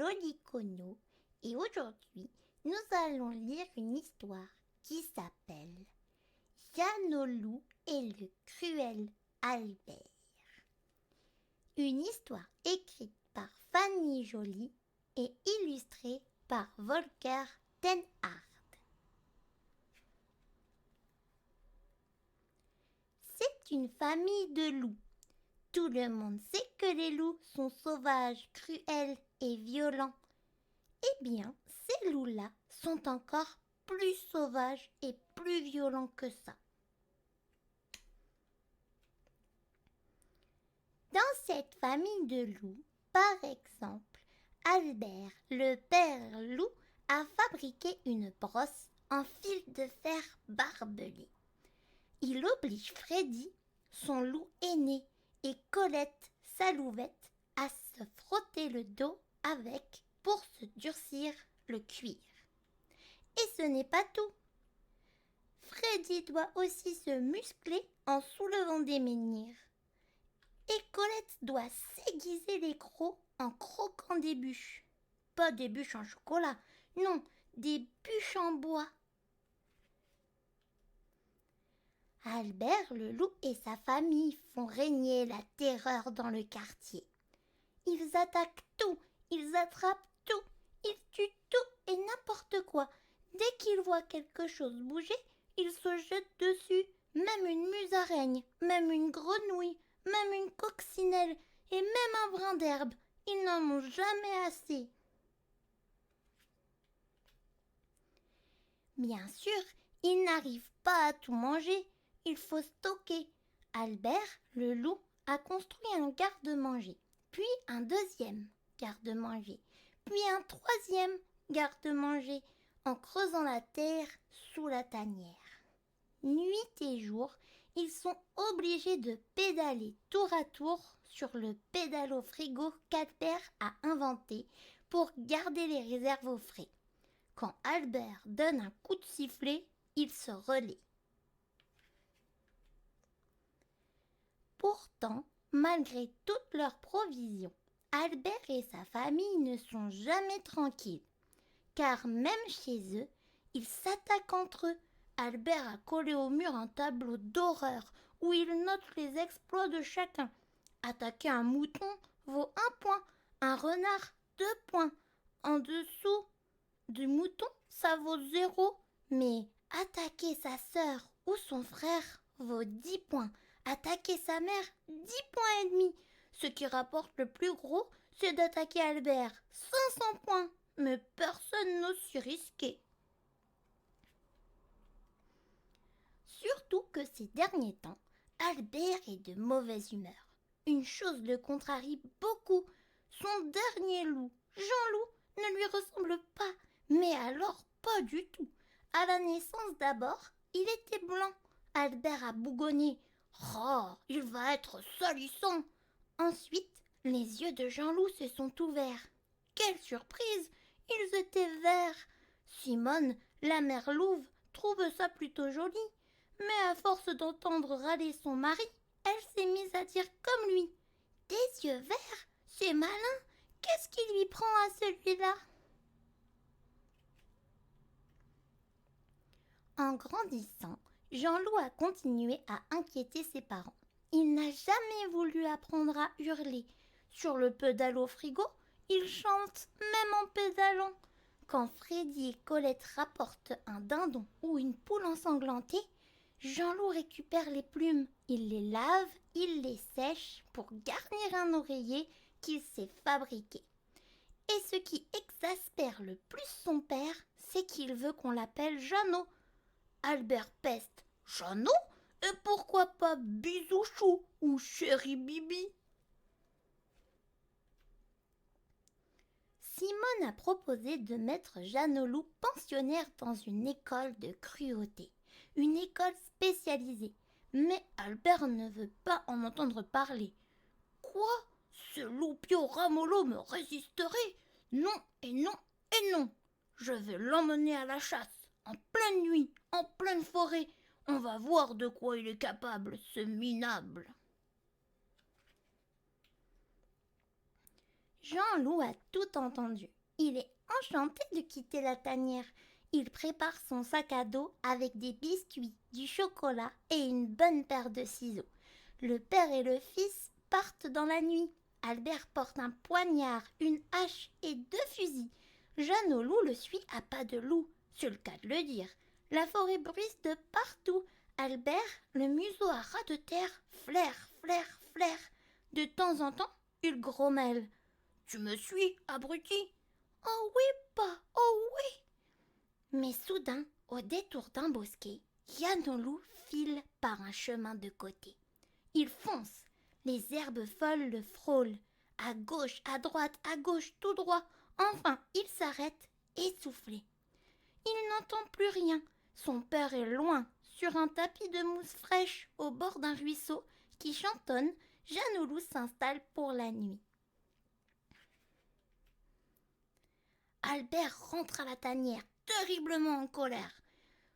Lolicono et aujourd'hui nous allons lire une histoire qui s'appelle Jeannot et le cruel Albert. Une histoire écrite par Fanny Joly et illustrée par Volker ten Hart. C'est une famille de loups. Tout le monde sait que les loups sont sauvages, cruels et violents. Eh bien, ces loups-là sont encore plus sauvages et plus violents que ça. Dans cette famille de loups, par exemple, Albert, le père loup, a fabriqué une brosse en fil de fer barbelé. Il oblige Freddy, son loup aîné, et Colette, sa louvette, à se frotter le dos avec pour se durcir le cuir. Et ce n'est pas tout. Freddy doit aussi se muscler en soulevant des menhirs. Et Colette doit s'aiguiser les crocs en croquant des bûches. Pas des bûches en chocolat, non, des bûches en bois. Albert le loup et sa famille font régner la terreur dans le quartier. Ils attaquent tout, ils attrapent tout, ils tuent tout et n'importe quoi. Dès qu'ils voient quelque chose bouger, ils se jettent dessus, même une musaraigne, même une grenouille, même une coccinelle et même un brin d'herbe. Ils n'en ont jamais assez. Bien sûr, ils n'arrivent pas à tout manger. Il faut stocker. Albert, le loup, a construit un garde-manger, puis un deuxième garde-manger, puis un troisième garde-manger, en creusant la terre sous la tanière. Nuit et jour, ils sont obligés de pédaler tour à tour sur le pédalo-frigo qu'Albert a inventé pour garder les réserves au frais. Quand Albert donne un coup de sifflet, il se relaie. Pourtant, malgré toutes leurs provisions, Albert et sa famille ne sont jamais tranquilles. Car même chez eux, ils s'attaquent entre eux. Albert a collé au mur un tableau d'horreur où il note les exploits de chacun. Attaquer un mouton vaut 1 point, un renard 2 points. En dessous du mouton, ça vaut 0. Mais attaquer sa sœur ou son frère vaut 10 points. Attaquer sa mère, 10 points et demi. Ce qui rapporte le plus gros, c'est d'attaquer Albert, 500 points. Mais personne n'ose s'y risquer. Surtout que ces derniers temps, Albert est de mauvaise humeur. Une chose le contrarie beaucoup. Son dernier loup, Jean-Loup, ne lui ressemble pas, mais alors pas du tout. À la naissance d'abord, il était blanc. Albert a bougonné. « Oh, il va être salissant !» Ensuite, les yeux de Jean-Loup se sont ouverts. Quelle surprise! Ils étaient verts. Simone, la mère louve, trouve ça plutôt joli. Mais à force d'entendre râler son mari, elle s'est mise à dire comme lui. « Des yeux verts, c'est malin. Qu'est-ce qui lui prend à celui-là ?» En grandissant, Jean-Loup a continué à inquiéter ses parents. Il n'a jamais voulu apprendre à hurler. Sur le pédalo frigo, il chante même en pédalant. Quand Freddy et Colette rapportent un dindon ou une poule ensanglantée, Jean-Loup récupère les plumes. Il les lave, il les sèche pour garnir un oreiller qu'il s'est fabriqué. Et ce qui exaspère le plus son père, c'est qu'il veut qu'on l'appelle Jeannot. Albert peste. Jeannot? Et pourquoi pas Bisouchou ou Chéri Bibi? Simone a proposé de mettre Jeannot pensionnaire dans une école de cruauté, une école spécialisée. Mais Albert ne veut pas en entendre parler. Quoi? Ce loupio ramolo me résisterait? Non et non et non. Je vais l'emmener à la chasse, en pleine nuit, en pleine forêt. On va voir de quoi il est capable, ce minable. Jean-Loup a tout entendu. Il est enchanté de quitter la tanière. Il prépare son sac à dos avec des biscuits, du chocolat et une bonne paire de ciseaux. Le père et le fils partent dans la nuit. Albert porte un poignard, une hache et 2 fusils. Jeanne au loup le suit à pas de loup, c'est le cas de le dire. La forêt bruisse de partout. Albert, le museau à ras de terre, flaire, flaire, flaire. De temps en temps, il grommelle. « Tu me suis, abruti ?»« Oh oui, pas, oh oui !» Mais soudain, au détour d'un bosquet, Yann au loup file par un chemin de côté. Il fonce. Les herbes folles le frôlent. À gauche, à droite, à gauche, tout droit. Enfin, il s'arrête, essoufflé. Il n'entend plus rien. Son père est loin, sur un tapis de mousse fraîche, au bord d'un ruisseau qui chantonne. Jeanne au loup s'installe pour la nuit. Albert rentre à la tanière, terriblement en colère.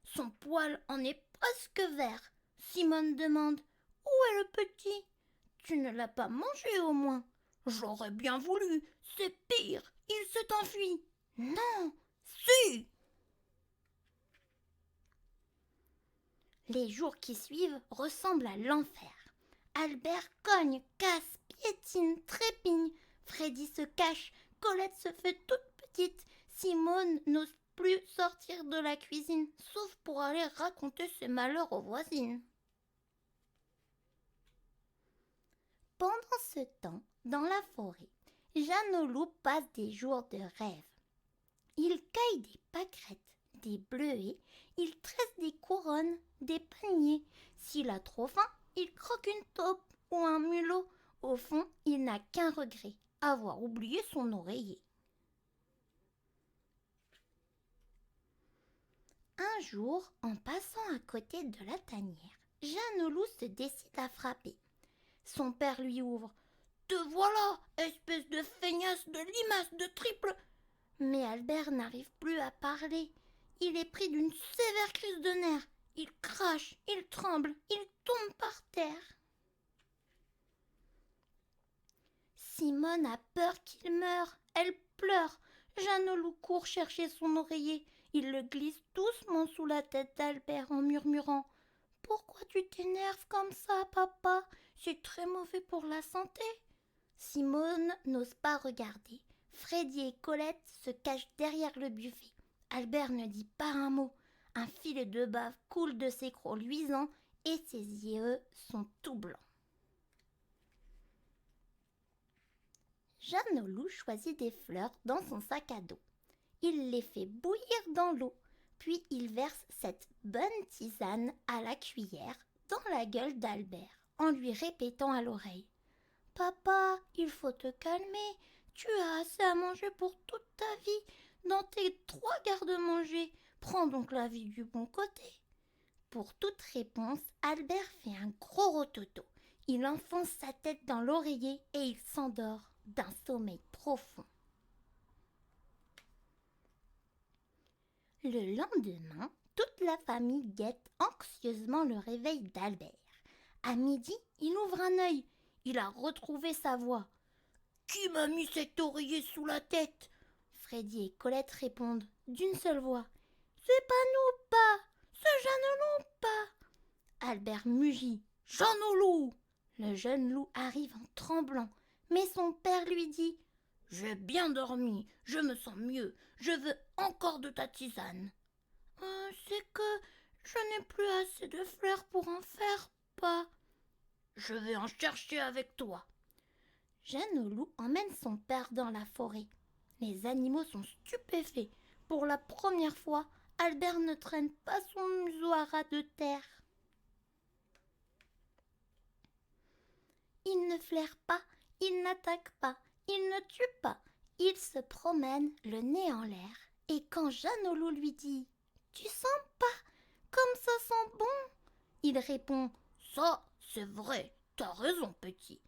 Son poil en est presque vert. Simone demande « Où est le petit ? Tu ne l'as pas mangé au moins ?»« J'aurais bien voulu, c'est pire, il s'est enfui. »« Non, si !» Les jours qui suivent ressemblent à l'enfer. Albert cogne, casse, piétine, trépigne. Freddy se cache, Colette se fait toute petite. Simone n'ose plus sortir de la cuisine, sauf pour aller raconter ses malheurs aux voisines. Pendant ce temps, dans la forêt, Jeanne au loup passe des jours de rêve. Il cueille des pâquerettes, des bleuets, il tresse des couronnes, des paniers. S'il a trop faim, il croque une taupe ou un mulot. Au fond, il n'a qu'un regret, avoir oublié son oreiller. Un jour, en passant à côté de la tanière, Jeanne au loup se décide à frapper. Son père lui ouvre. « Te voilà, espèce de feignasse, de limace, de triple !» Mais Albert n'arrive plus à parler. Il est pris d'une sévère crise de nerfs. Il crache, il tremble, il tombe par terre. Simone a peur qu'il meure. Elle pleure. Jeanne au loup court chercher son oreiller. Il le glisse doucement sous la tête d'Albert en murmurant « Pourquoi tu t'énerves comme ça, papa ? C'est très mauvais pour la santé. » Simone n'ose pas regarder. Freddy et Colette se cachent derrière le buffet. Albert ne dit pas un mot. Un filet de bave coule de ses crocs luisants et ses yeux sont tout blancs. Jeanne au loup choisit des fleurs dans son sac à dos. Il les fait bouillir dans l'eau, puis il verse cette bonne tisane à la cuillère dans la gueule d'Albert en lui répétant à l'oreille « Papa, il faut te calmer, tu as assez à manger pour toute ta vie. Dans tes 3 garde-manger, prends donc la vie du bon côté. » Pour toute réponse, Albert fait un gros rototo. Il enfonce sa tête dans l'oreiller et il s'endort d'un sommeil profond. Le lendemain, toute la famille guette anxieusement le réveil d'Albert. À midi, il ouvre un œil. Il a retrouvé sa voix. « Qui m'a mis cet oreiller sous la tête ?» Freddy et Colette répondent d'une seule voix. « C'est pas nous, pas. C'est Jeanne au loup, pas. » Albert mugit. « Jeanne au loup !» Le jeune loup arrive en tremblant, mais son père lui dit « J'ai bien dormi, je me sens mieux, je veux encore de ta tisane. »« C'est que je n'ai plus assez de fleurs pour en faire, pas. »« Je vais en chercher avec toi. » Jeanne au loup emmène son père dans la forêt. Les animaux sont stupéfaits. Pour la première fois, Albert ne traîne pas son museau à ras de terre. Il ne flaire pas, il n'attaque pas, il ne tue pas. Il se promène le nez en l'air. Et quand Jeanne au loup lui dit « Tu sens pas comme ça sent bon ?» Il répond « Ça, c'est vrai, t'as raison, petit. »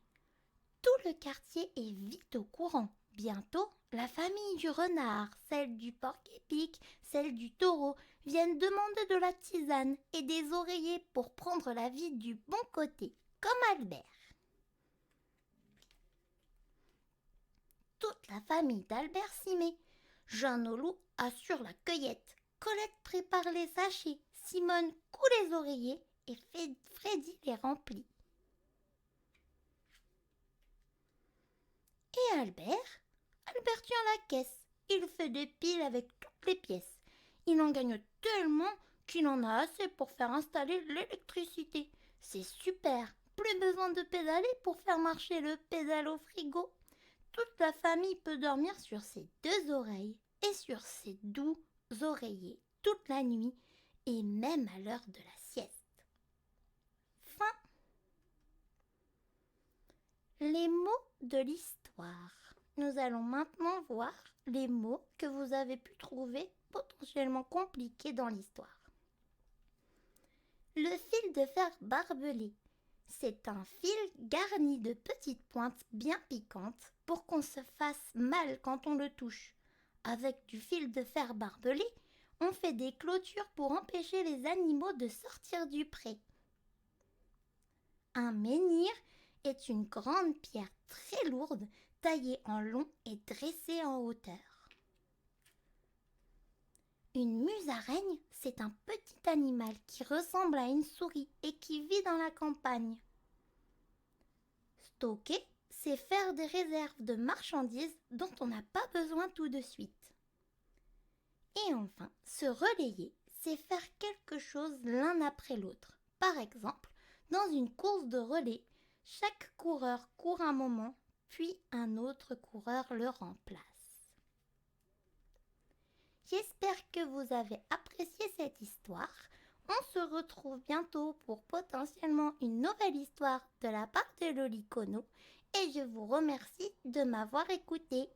Tout le quartier est vite au courant. Bientôt, la famille du renard, celle du porc-épic, celle du taureau viennent demander de la tisane et des oreillers pour prendre la vie du bon côté, comme Albert. Tout Toute la famille d'Albert s'y met. Jean au loup assure la cueillette. Colette prépare les sachets. Simone coud les oreillers et Freddy les remplit. Et Albert tient la caisse. Il fait des piles avec toutes les pièces. Il en gagne tellement qu'il en a assez pour faire installer l'électricité. C'est super. Plus besoin de pédaler pour faire marcher le pédalo frigo. Toute la famille peut dormir sur ses deux oreilles et sur ses doux oreillers toute la nuit et même à l'heure de la sieste. Fin. Les mots de l'histoire. Nous allons maintenant voir les mots que vous avez pu trouver potentiellement compliqués dans l'histoire. Le fil de fer barbelé. C'est un fil garni de petites pointes bien piquantes pour qu'on se fasse mal quand on le touche. Avec du fil de fer barbelé, on fait des clôtures pour empêcher les animaux de sortir du pré. Un menhir est une grande pierre très lourde taillée en long et dressée en hauteur. Une musaraigne, c'est un petit animal qui ressemble à une souris et qui vit dans la campagne. Stocker, c'est faire des réserves de marchandises dont on n'a pas besoin tout de suite. Et enfin, se relayer, c'est faire quelque chose l'un après l'autre. Par exemple, dans une course de relais, chaque coureur court un moment, puis un autre coureur le remplace. J'espère que vous avez apprécié cette histoire. On se retrouve bientôt pour potentiellement une nouvelle histoire de la part de Loli Kono et je vous remercie de m'avoir écouté.